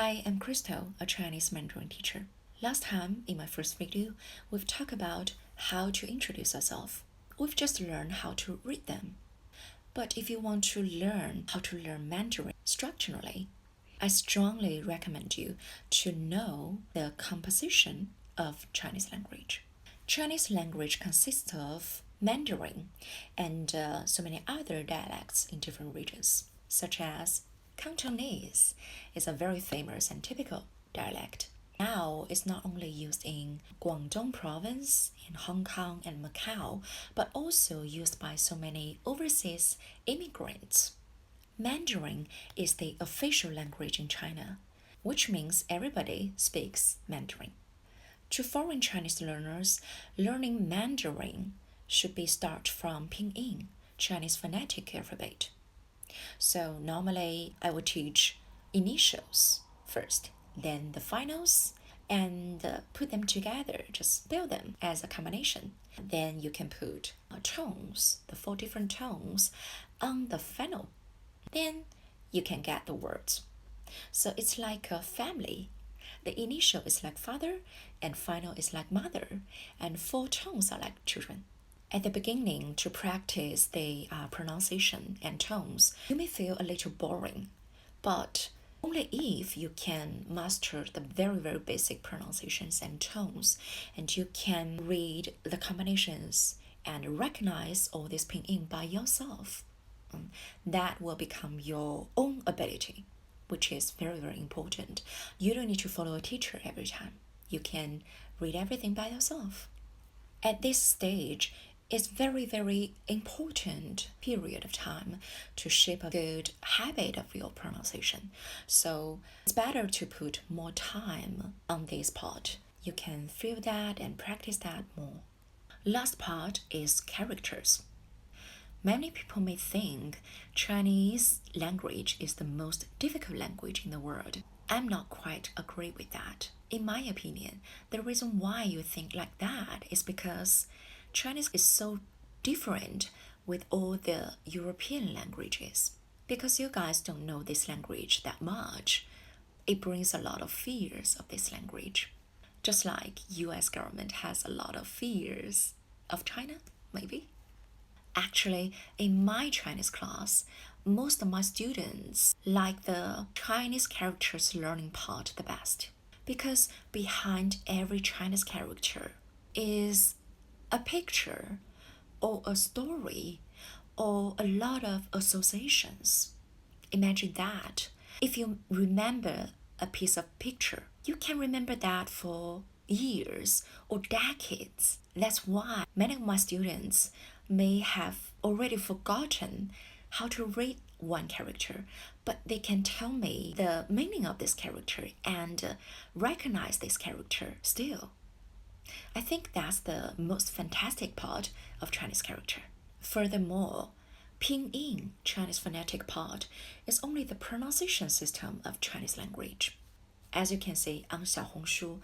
Hi, I'm Crystal, a Chinese Mandarin teacher. Last time, in my first video, we've talked about how to introduce ourselves. We've just learned how to read them. But if you want to learn how to learn Mandarin structurally, I strongly recommend you to know the composition of Chinese language. Chinese language consists of Mandarin and so many other dialects in different regions, such as Cantonese is a very famous and typical dialect. Now, it's not only used in Guangdong province, in Hong Kong and Macau, but also used by so many overseas immigrants. Mandarin is the official language in China, which means everybody speaks Mandarin. To foreign Chinese learners, learning Mandarin should be start from Pinyin, Chinese phonetic alphabet. So normally I would teach initials first, then the finals, and put them together, just spell them as a combination. Then you can put tones, the 4 different tones, on the final. Then you can get the words. So it's like a family. The initial is like father, and final is like mother, and 4 tones are like children. At the beginning, to practice the pronunciation and tones, you may feel a little boring, but only if you can master the very, very basic pronunciations and tones, and you can read the combinations and recognize all this pinyin by yourself. That will become your own ability, which is very, very important. You don't need to follow a teacher every time. You can read everything by yourself. At this stage, it's very, very important period of time to shape a good habit of your pronunciation. So it's better to put more time on this part. You can feel that and practice that more. Last part is characters. Many people may think Chinese language is the most difficult language in the world. I'm not quite agree with that. In my opinion, the reason why you think like that is because Chinese is so different with all the European languages. Because you guys don't know this language that much, it brings a lot of fears of this language. Just like US government has a lot of fears of China, maybe. Actually, in my Chinese class, most of my students like the Chinese characters learning part the best. Because behind every Chinese character is a picture or a story or a lot of associations. Imagine that. If you remember a piece of picture, you can remember that for years or decades. That's why many of my students may have already forgotten how to read one character, but they can tell me the meaning of this character and recognize this character still. I think that's the most fantastic part of Chinese character. Furthermore, Pinyin, Chinese phonetic part, is only the pronunciation system of Chinese language. As you can see on Xiaohongshu,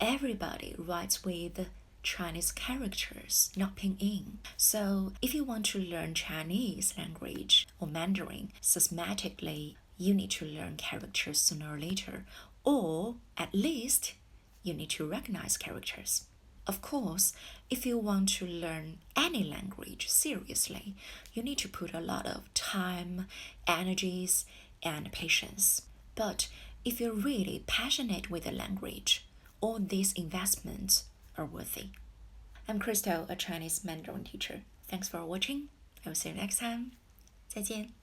everybody writes with Chinese characters, not Pinyin. So if you want to learn Chinese language or Mandarin systematically, you need to learn characters sooner or later, or at least you need to recognize characters. Of course, if you want to learn any language seriously, you need to put a lot of time, energies, and patience. But if you're really passionate with the language, all these investments are worthy. I'm Crystal, a Chinese Mandarin teacher. Thanks for watching. I will see you next time. 再见。